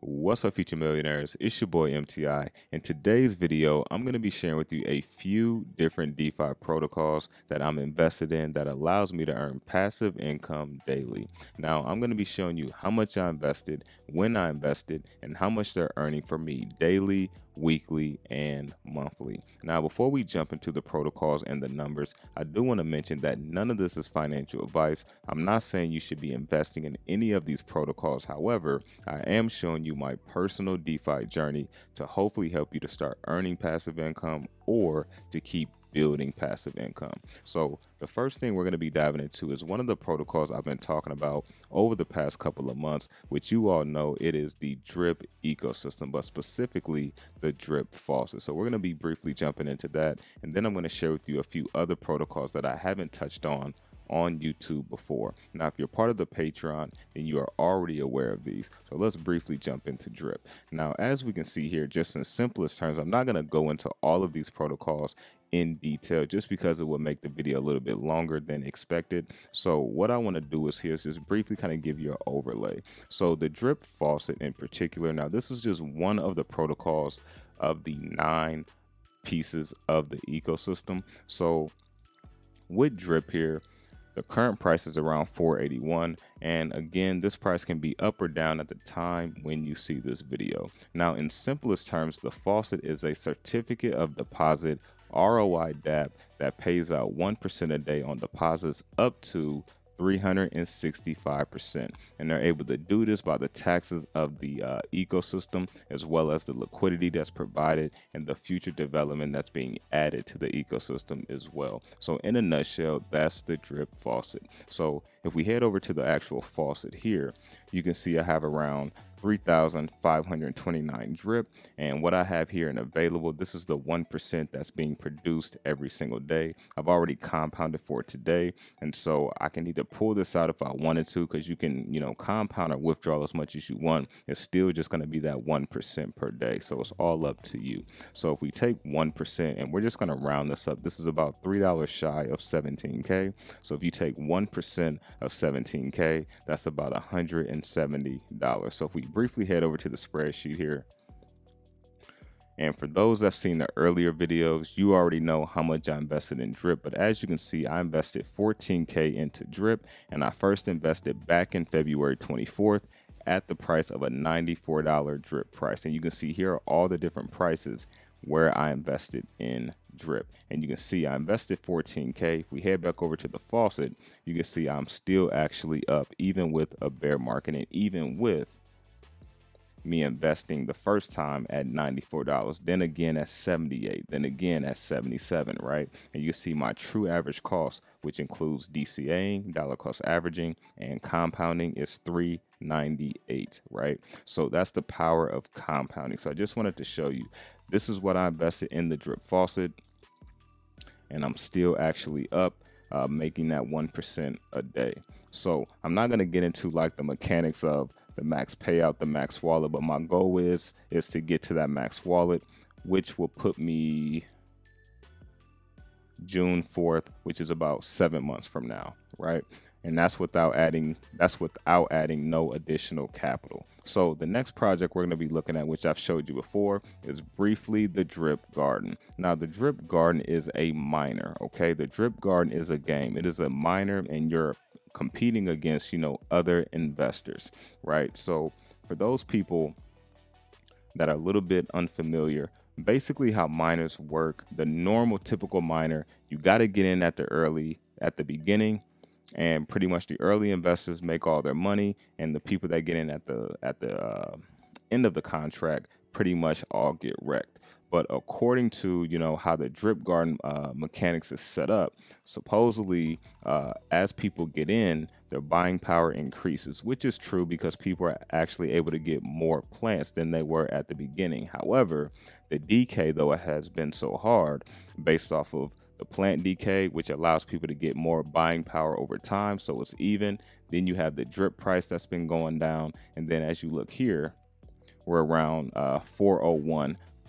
What's up, future millionaires? It's your boy MTI. In today's video, I'm going to be sharing with you a few different DeFi protocols that I'm invested in that allows me to earn passive income daily. Now, I'm going to be showing you how much I invested, when I invested, and how much they're earning for me daily, weekly, and monthly. Now, before we jump into the protocols and the numbers, I do want to mention that none of this is financial advice. I'm not saying you should be investing in any of these protocols. However, I am showing you my personal DeFi journey to hopefully help you to start earning passive income or to keep building passive income. So the first thing we're going to be diving into is one of the protocols I've been talking about over the past couple of months, which you all know it is the drip ecosystem, but specifically the drip faucet. So we're going to be briefly jumping into that, and then I'm going to share with you a few other protocols that I haven't touched on YouTube before. Now, if you're part of the Patreon, then you are already aware of these. So let's briefly jump into drip. Now, as we can see here, just in simplest terms, I'm not going to go into all of these protocols in detail just because it will make the video a little bit longer than expected. So what I want to do is just briefly kind of give you an overlay. So the drip faucet in particular, now this is just one of the protocols of the 9 pieces of the ecosystem. So with drip here, the current price is around 481, and again, this price can be up or down at the time when you see this video. Now, in simplest terms, the faucet is a certificate of deposit ROI DApp that pays out 1% a day on deposits up to 365%, and they're able to do this by the taxes of the ecosystem, as well as the liquidity that's provided and the future development that's being added to the ecosystem as well. So in a nutshell, that's the drip faucet. So if we head over to the actual faucet here, you can see I have around 3,529 drip, and what I have here and available, this is the 1% that's being produced every single day. I've already compounded for today, and so I can either pull this out if I wanted to, because you can, compound or withdraw as much as you want. It's still just going to be that 1% per day, so it's all up to you. So if we take 1%, and we're just going to round this up, this is about $3 shy of 17K. So if you take 1% of 17K, that's about $170. So if we briefly head over to the spreadsheet here, and for those that've seen the earlier videos, you already know how much I invested in drip. But as you can see, I invested 14K into drip, and I first invested back in February 24th at the price of a $94 drip price. And you can see here are all the different prices where I invested in drip, and you can see I invested 14K. If we head back over to the faucet, you can see I'm still actually up, even with a bear market, and even with me investing the first time at $94, then again at 78, then again at 77, right? And you see my true average cost, which includes DCAing, dollar cost averaging, and compounding, is $398, right? So that's the power of compounding. So I just wanted to show you, this is what I invested in the drip faucet, and I'm still actually up, making that 1% a day. So I'm not going to get into like the mechanics of the max payout, the max wallet, but my goal is to get to that max wallet, which will put me June 4th, which is about 7 months from now, right? And that's without adding no additional capital. So the next project we're going to be looking at, which I've showed you before, is briefly the Drip Garden. Now, the Drip Garden is a miner, okay? The Drip Garden is a game. It is a miner, and you're competing against, other investors, right? So for those people that are a little bit unfamiliar, basically how miners work, the normal typical miner, you got to get in at the beginning, and pretty much the early investors make all their money, and the people that get in at the end of the contract pretty much all get wrecked. But according to how the Drip Garden mechanics is set up, supposedly as people get in, their buying power increases, which is true because people are actually able to get more plants than they were at the beginning. However, the decay, though it has been so hard, based off of the plant decay, which allows people to get more buying power over time, so it's even. Then you have the drip price that's been going down, and then as you look here, we're around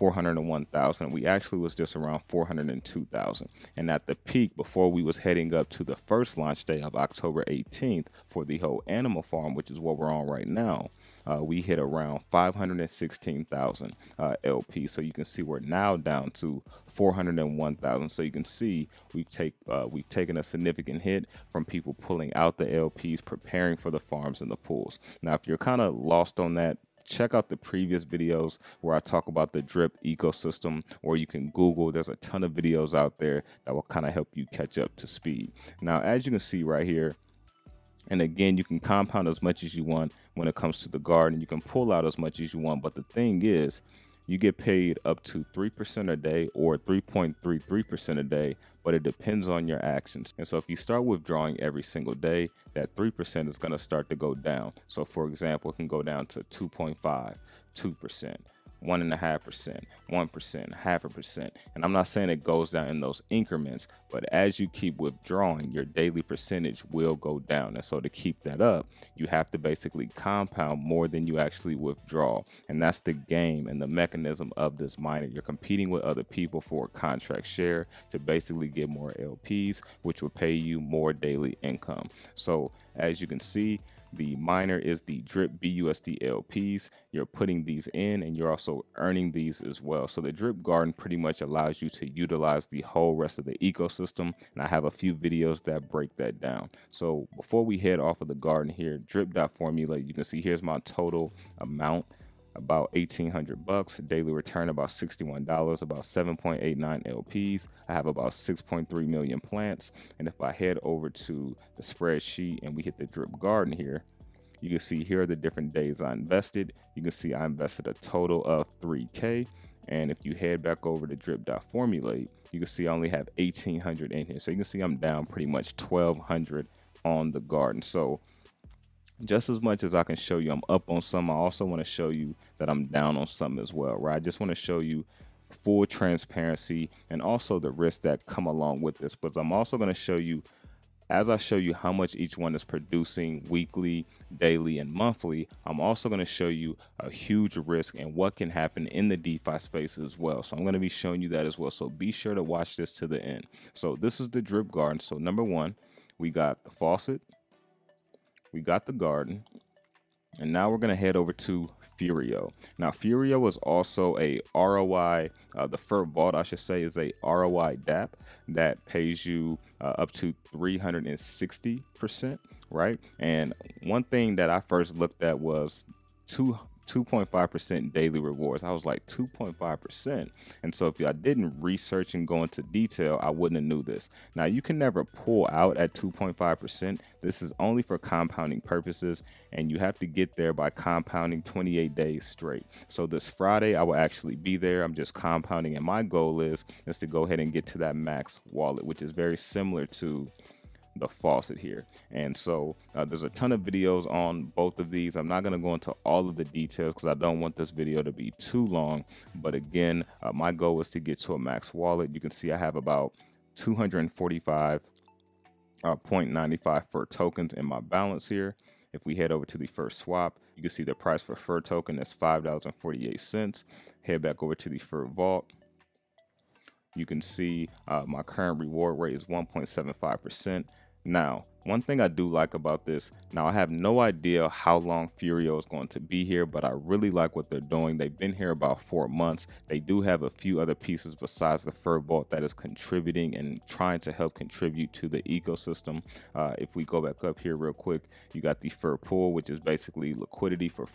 401,000. We actually was just around 402,000. And at the peak, before we was heading up to the first launch day of October 18th for the whole animal farm, which is what we're on right now, we hit around 516,000 LP. So you can see we're now down to 401,000. So you can see we've taken a significant hit from people pulling out the LPs, preparing for the farms and the pools. Now, if you're kind of lost on that, check out the previous videos where I talk about the drip ecosystem, or you can Google. There's a ton of videos out there that will kind of help you catch up to speed. Now, as you can see right here, and again, you can compound as much as you want when it comes to the garden. You can pull out as much as you want, but the thing is, you get paid up to 3% a day or 3.33% a day, but it depends on your actions. And so if you start withdrawing every single day, that 3% is going to start to go down. So for example, it can go down to 2.5, 2%. 1.5%, 1%, 0.5%. And I'm not saying it goes down in those increments, but as you keep withdrawing, your daily percentage will go down. And so to keep that up, you have to basically compound more than you actually withdraw. And that's the game and the mechanism of this miner. You're competing with other people for a contract share to basically get more LPs, which will pay you more daily income. So as you can see, the miner is the drip BUSD LPs. You're putting these in and you're also earning these as well. So the drip garden pretty much allows you to utilize the whole rest of the ecosystem. And I have a few videos that break that down. So before we head off of the garden here, _drip.formula, you can see here's my total amount. About $1,800, daily return about $61, about 7.89 LPs. I have about 6.3 million plants. And if I head over to the spreadsheet and we hit the drip garden here, you can see here are the different days I invested. You can see I invested a total of 3K. And if you head back over to drip.formulate, you can see I only have 1,800 in here. So you can see I'm down pretty much 1,200 on the garden. So just as much as I can show you I'm up on some, I also want to show you that I'm down on some as well, right? I just want to show you full transparency and also the risks that come along with this. But I'm also going to show you, as I show you how much each one is producing weekly, daily, and monthly, I'm also going to show you a huge risk and what can happen in the DeFi space as well. So I'm going to be showing you that as well. So be sure to watch this to the end. So this is the drip garden. So number one, we got the faucet. We got the garden, and now we're going to head over to Furio. Now, Furio is also a ROI, the 𝗬𝗏 I should say, is a ROI dApp that pays you up to 360%, right? And one thing that I first looked at was 2.5% daily rewards. I was like, 2.5%. And so if I didn't research and go into detail, I wouldn't have knew this. Now, you can never pull out at 2.5%. This is only for compounding purposes, and you have to get there by compounding 28 days straight. So this Friday, I will actually be there. I'm just compounding, and my goal is to go ahead and get to that max wallet, which is very similar to the faucet here. And so there's a ton of videos on both of these. I'm not going to go into all of the details because I don't want this video to be too long, but again, my goal is to get to a max wallet. You can see I have about 245.95 𝗏 tokens in my balance here. If we head over to the first swap, you can see the price for 𝗏 token is $5.48. Head back over to the 𝗏. You can see my current reward rate is 1.75%. Now, one thing I do like about this, now I have no idea how long Furio is going to be here, but I really like what they're doing. They've been here about 4 months. They do have a few other pieces besides the 𝗏𝗏 that is contributing and trying to help contribute to the ecosystem. If we go back up here real quick, you got the 𝗏𝗏pool, which is basically liquidity for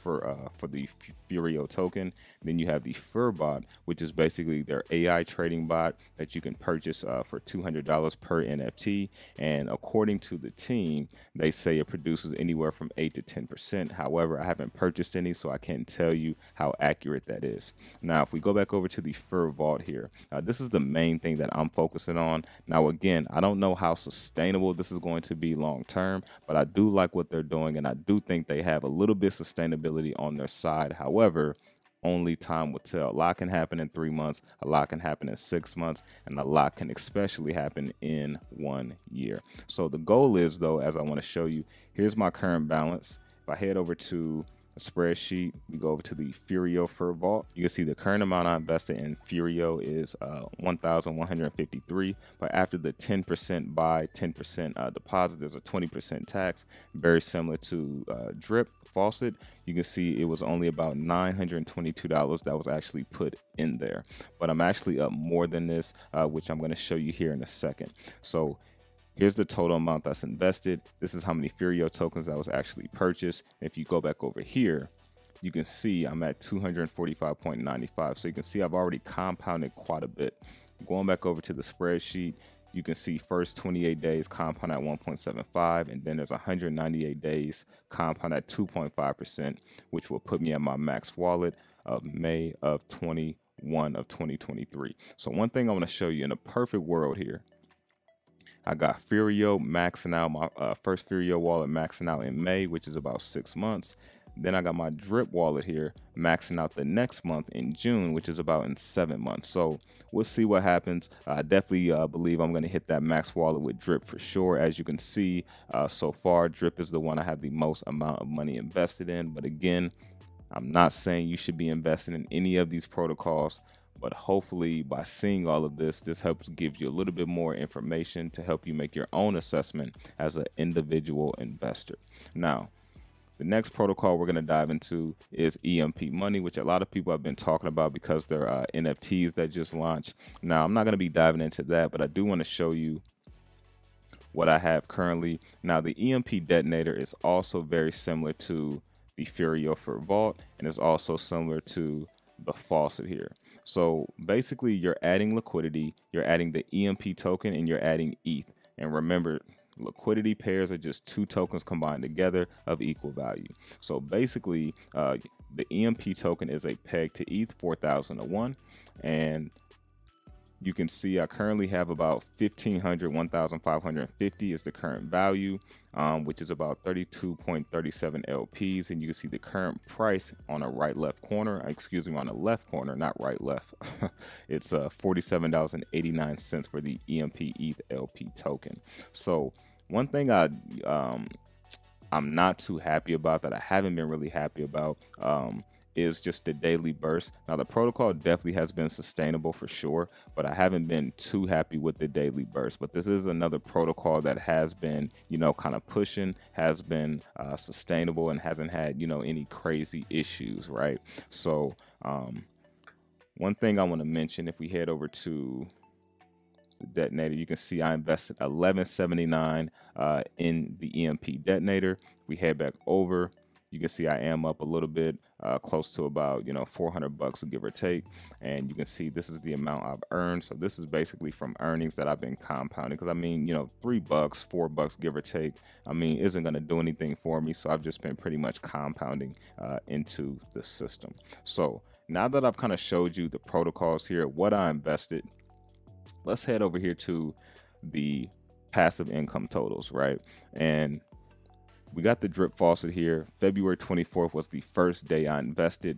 the Furio token. Then you have the 𝗏𝗏bot, which is basically their AI trading bot that you can purchase for $200 per NFT. And according to the team, they say it produces anywhere from 8 to 10%. However, I haven't purchased any, so I can't tell you how accurate that is. Now, if we go back over to the 𝗏𝗏vault here, this is the main thing that I'm focusing on. Now, again, I don't know how sustainable this is going to be long term, but I do like what they're doing, and I do think they have a little bit of sustainability on their side. However, only time will tell. A lot can happen in 3 months, a lot can happen in 6 months, and a lot can especially happen in 1 year. So the goal is, though, as I want to show you, here's my current balance. If I head over to spreadsheet, we go over to the 𝗬𝗢𝗓𝗏 vault. You can see the current amount I invested in 𝗬𝗢 is 1,153, but after the 10% buy, 10% deposit, there's a 20% tax, very similar to Drip Faucet. You can see it was only about $922 that was actually put in there, but I'm actually up more than this, which I'm going to show you here in a second. So here's the total amount that's invested. This is how many 𝗬𝗢𝗓 tokens that was actually purchased. If you go back over here, you can see I'm at 245.95. So you can see I've already compounded quite a bit. Going back over to the spreadsheet, you can see first 28 days compound at 1.75, and then there's 198 days compound at 2.5%, which will put me at my max wallet of May of 2023. So one thing I want to show you in a perfect world here, I got 𝗬𝗢𝗓 maxing out, my first 𝗬𝗢𝗓 wallet maxing out in May, which is about 6 months. Then I got my Drip wallet here maxing out the next month in June, which is about in 7 months. So we'll see what happens. I definitely believe I'm going to hit that max wallet with Drip for sure. As you can see, so far, Drip is the one I have the most amount of money invested in. But again, I'm not saying you should be investing in any of these protocols, but hopefully by seeing all of this, this helps give you a little bit more information to help you make your own assessment as an individual investor. Now, the next protocol we're going to dive into is EMP Money, which a lot of people have been talking about because they're NFTs that just launched. Now, I'm not going to be diving into that, but I do want to show you what I have currently. Now, the EMP detonator is also very similar to the 𝗬𝗢𝗓𝗏 vault, and it's also similar to the faucet here. So basically you're adding liquidity, you're adding the EMP token, and you're adding ETH. And remember, liquidity pairs are just two tokens combined together of equal value. So basically the EMP token is a peg to ETH 4001, and you can see I currently have about 1,550 is the current value, which is about 32.37 LPs. And you can see the current price on a on the left corner, not right left. It's $47.89 for the EMP ETH LP token. So one thing I'm not too happy about, that I haven't been really happy about, is just the daily burst. Now, the protocol definitely has been sustainable for sure, but I haven't been too happy with the daily burst. But this is another protocol that has been, kind of pushing, has been sustainable, and hasn't had, any crazy issues, right? So one thing I want to mention, if we head over to the detonator, you can see I invested $11.79 in the EMP detonator. We head back over, you can see I am up a little bit, close to about, $400 give or take. And you can see this is the amount I've earned. So this is basically from earnings that I've been compounding. Because I mean, $3, $4 give or take, isn't going to do anything for me. So I've just been pretty much compounding into the system. So now that I've kind of showed you the protocols here, what I invested, let's head over here to the passive income totals, right? And we got the Drip Faucet here. February 24th was the first day I invested.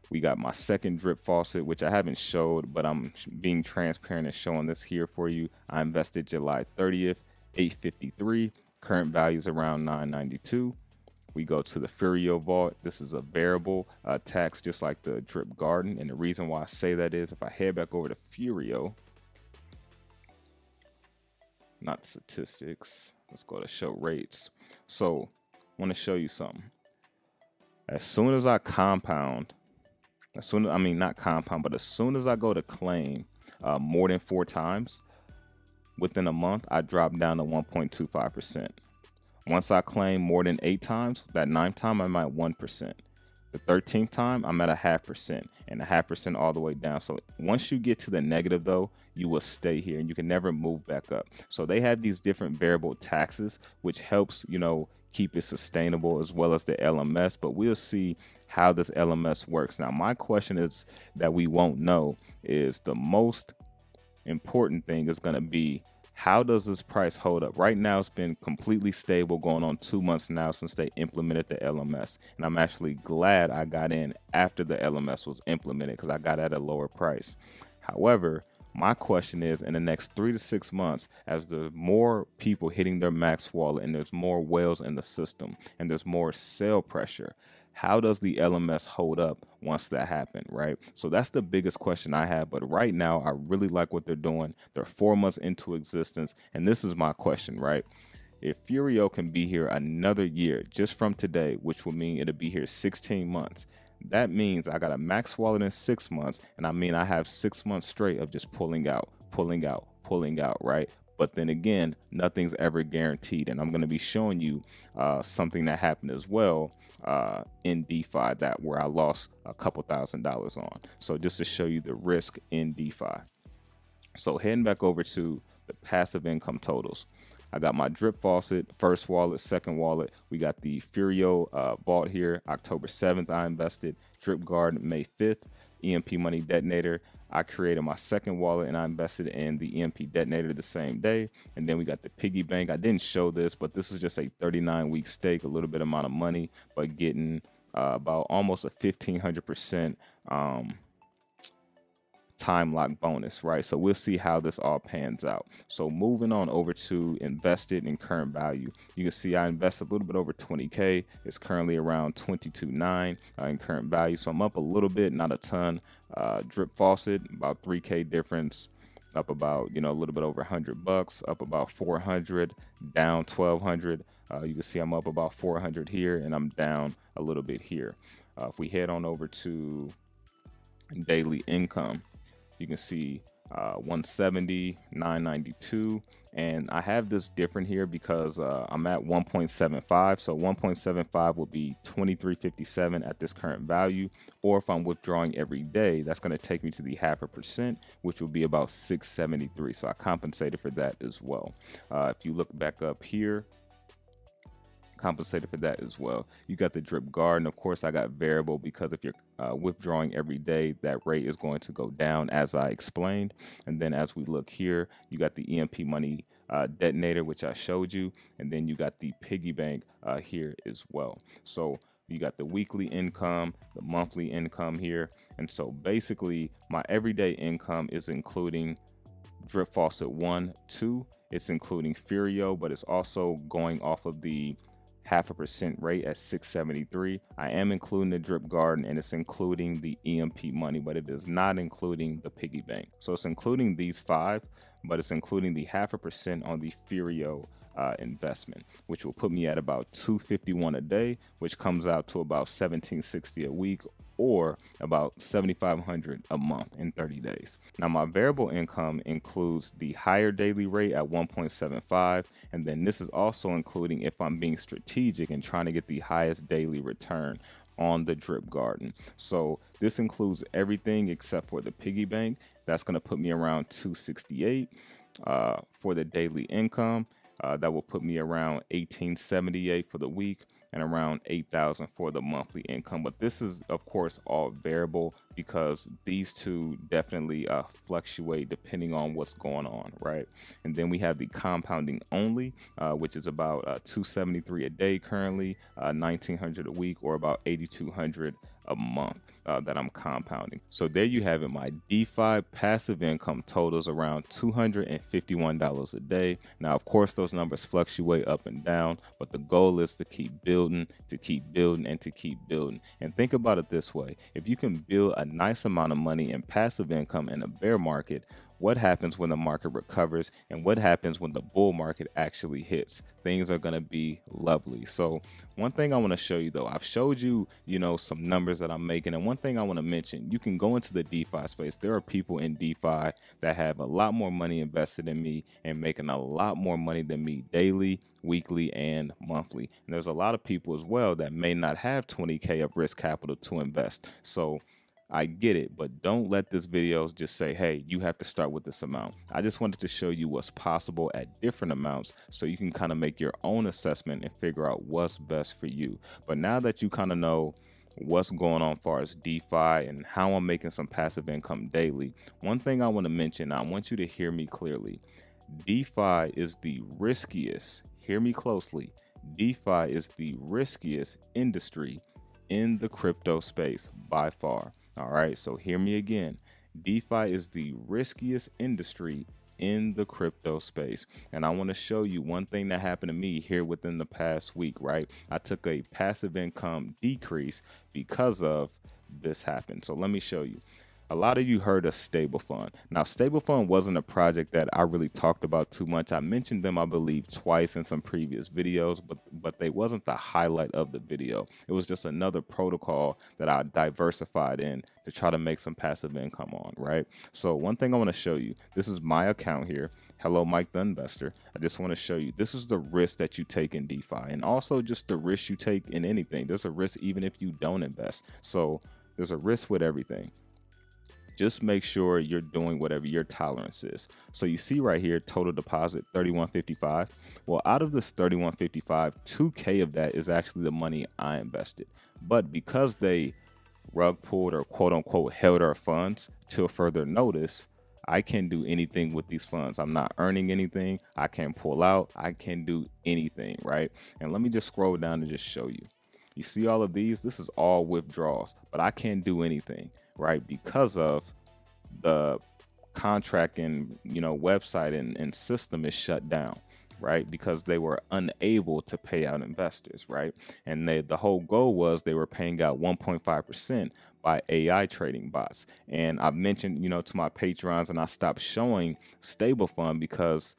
We got my second Drip Faucet, which I haven't showed, but I'm being transparent and showing this here for you. I invested July 30th, 853. Current value is around 992. We go to the 𝗬𝗢𝗓 vault. This is a variable tax, just like the Drip Garden. And the reason why I say that is if I head back over to 𝗬𝗢𝗓, not statistics, let's go to show rates. So I want to show you something. As soon as I compound, as soon as I go to claim more than 4 times within a month, I drop down to 1.25%. Once I claim more than 8 times, that 9th time I'm at 1%. The 13th time I'm at 0.5%, and 0.5% all the way down. So once you get to the negative though, you will stay here and you can never move back up. So they have these different variable taxes, which helps, keep it sustainable, as well as the LMS. But we'll see how this LMS works. Now, my question is that we won't know is the most important thing is going to be, how does this price hold up? Right now, it's been completely stable going on 2 months now since they implemented the LMS. And I'm actually glad I got in after the LMS was implemented because I got at a lower price. However, my question is, in the next 3 to 6 months, as there's more people hitting their max wallet and there's more whales in the system and there's more sell pressure, how does the LMS hold up once that happened, right? So that's the biggest question I have. But right now, I really like what they're doing. They're 4 months into existence. And this is my question, right? If Furio can be here another year just from today, which will mean it'll be here 16 months, that means I got a max wallet in 6 months. And I mean, I have 6 months straight of just pulling out, right? But then again, nothing's ever guaranteed. And I'm going to be showing you something that happened as well in DeFi where I lost a couple $1,000s on. So just to show you the risk in DeFi. So heading back over to the passive income totals. I got my drip faucet, first wallet, second wallet. We got the Furio vault here, October 7th, I invested. Drip Guard, May 5th. EMP Money Detonator, I created my second wallet and I invested in the EMP Detonator the same day. And then we got the piggy bank. I didn't show this, but this is just a 39-week stake, a little bit amount of money, but getting about almost a 1,500% time lock bonus, right? So we'll see how this all pans out. So moving on over to invested in current value, you can see I invested a little bit over 20K. It's currently around 22.9 in current value. So I'm up a little bit, not a ton. Drip faucet, about 3K difference, up about, a little bit over $100, up about 400, down 1,200. You can see I'm up about 400 here and I'm down a little bit here. If we head on over to daily income, you can see 170, 992, and I have this different here because I'm at 1.75. So 1.75 will be 23.57 at this current value, or if I'm withdrawing every day, that's going to take me to the 0.5%, which will be about 673. So I compensated for that as well. If you look back up here, compensated for that as well. You got the drip guard, and of course I got variable because if you're withdrawing every day, that rate is going to go down as I explained. And then as we look here, you got the EMP Money Detonator, which I showed you, and then you got the piggy bank here as well. So you got the weekly income, the monthly income here, and so basically my everyday income is including drip faucet 1, 2. It's including Furio, but it's also going off of the 0.5% rate at 673. I am including the drip garden and it's including the EMP money, but it is not including the piggy bank. So it's including these 5, but it's including the 0.5% on the Furio investment, which will put me at about 251 a day, which comes out to about 1760 a week, or about 7,500 a month in 30 days. Now my variable income includes the higher daily rate at 1.75, and then this is also including if I'm being strategic and trying to get the highest daily return on the drip garden. So this includes everything except for the piggy bank. That's going to put me around 268 for the daily income. That will put me around 1878 for the week and around 8,000 for the monthly income. But this is, of course, all variable because these two definitely fluctuate depending on what's going on, right? And then we have the compounding only, which is about 273 a day currently, 1,900 a week, or about 8,200 a month that I'm compounding. So there you have it. My DeFi passive income totals around $251 a day. Now, of course, those numbers fluctuate up and down, but the goal is to keep building, and to keep building. And think about it this way. If you can build a nice amount of money in passive income in a bear market, what happens when the market recovers and what happens when the bull market actually hits? Things are going to be lovely. So one thing I want to show you though, I've showed you, some numbers that I'm making. And one thing I want to mention, you can go into the DeFi space. There are people in DeFi that have a lot more money invested in me and making a lot more money than me daily, weekly, and monthly. And there's a lot of people as well that may not have 20K of risk capital to invest. So I get it, but don't let this video just say, hey, you have to start with this amount. I just wanted to show you what's possible at different amounts so you can kind of make your own assessment and figure out what's best for you. But now that you kind of know what's going on as far as DeFi and how I'm making some passive income daily, one thing I want to mention, I want you to hear me clearly. DeFi is the riskiest, hear me closely, DeFi is the riskiest industry in the crypto space by far. All right, so hear me again. DeFi is the riskiest industry in the crypto space. And I want to show you one thing that happened to me here within the past week, right? I took a passive income decrease because of this happened. So let me show you. A lot of you heard of Stable Fund. Now, Stable Fund wasn't a project that I really talked about too much. I mentioned them, I believe, twice in some previous videos, but they wasn't the highlight of the video. It was just another protocol that I diversified in to try to make some passive income on, right? So one thing I want to show you, this is my account here. Hello, Mike the Investor. I just want to show you, this is the risk that you take in DeFi, and also just the risk you take in anything. There's a risk even if you don't invest. So there's a risk with everything. Just make sure you're doing whatever your tolerance is. So you see right here, total deposit, $31.55. Well, out of this $31.55, $2K of that is actually the money I invested. But because they rug pulled or quote unquote held our funds till further notice, I can do anything with these funds. I'm not earning anything. I can pull out. I can do anything, right? And let me just scroll down and just show you. You see all of these? This is all withdrawals, but I can't do anything, right? Because of the contract and, website and system is shut down, right? Because they were unable to pay out investors, right? And the whole goal was they were paying out 1.5% by AI trading bots. And I've mentioned, to my patrons, and I stopped showing Stable Fund because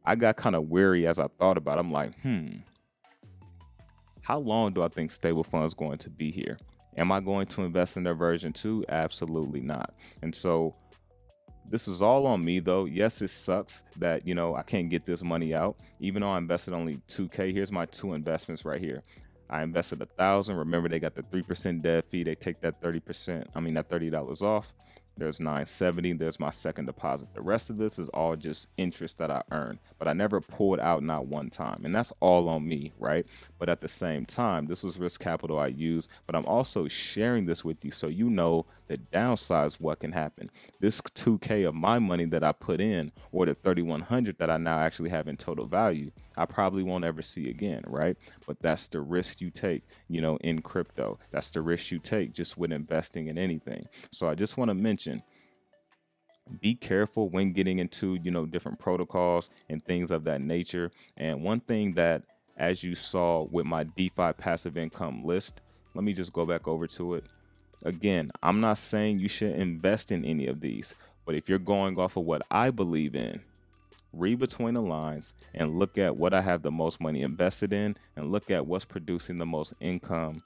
I got kind of weary as I thought about it. I'm like, how long do I think Stable Fund is going to be here? Am I going to invest in their version 2? Absolutely not. And so this is all on me though. Yes, it sucks that, I can't get this money out, even though I invested only 2K. Here's my 2 investments right here. I invested $1,000. Remember, they got the 3% dev fee. They take that that $30 off. There's $970. There's my second deposit. The rest of this is all just interest that I earned, but I never pulled out not one time. And that's all on me, right? But at the same time, this was risk capital I used, but I'm also sharing this with you so you know the downsides, what can happen. This 2K of my money that I put in, or the 3,100 that I now actually have in total value, I probably won't ever see again, right? But that's the risk you take, in crypto. That's the risk you take just with investing in anything. So I just want to mention, be careful when getting into, different protocols and things of that nature. And one thing that, as you saw with my DeFi passive income list, let me just go back over to it. Again, I'm not saying you should invest in any of these, but if you're going off of what I believe in, read between the lines and look at what I have the most money invested in and look at what's producing the most income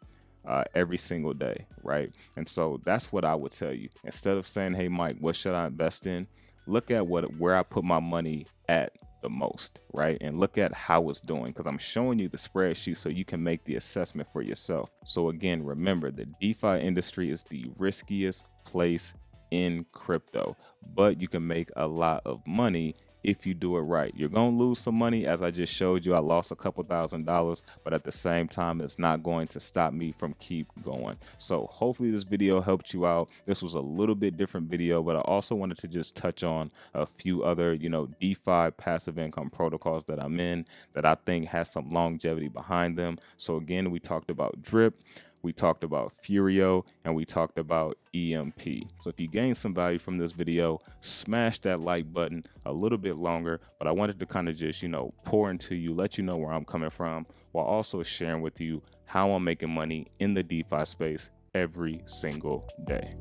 every single day, right? And so that's what I would tell you. Instead of saying, hey, Mike, what should I invest in? Look at where I put my money at the most, right? And look at how it's doing, because I'm showing you the spreadsheet so you can make the assessment for yourself. So again, remember, the DeFi industry is the riskiest place in crypto, but you can make a lot of money if you do it right. You're going to lose some money. As I just showed you, I lost a couple $1,000s, but at the same time, it's not going to stop me from keep going. So hopefully this video helped you out. This was a little bit different video, but I also wanted to just touch on a few other, DeFi passive income protocols that I'm in that I think has some longevity behind them. So again, we talked about Drip, we talked about Furio, and we talked about EMP. So if you gained some value from this video, smash that like button a little bit longer, but I wanted to kind of just, pour into you, let you know where I'm coming from, while also sharing with you how I'm making money in the DeFi space every single day.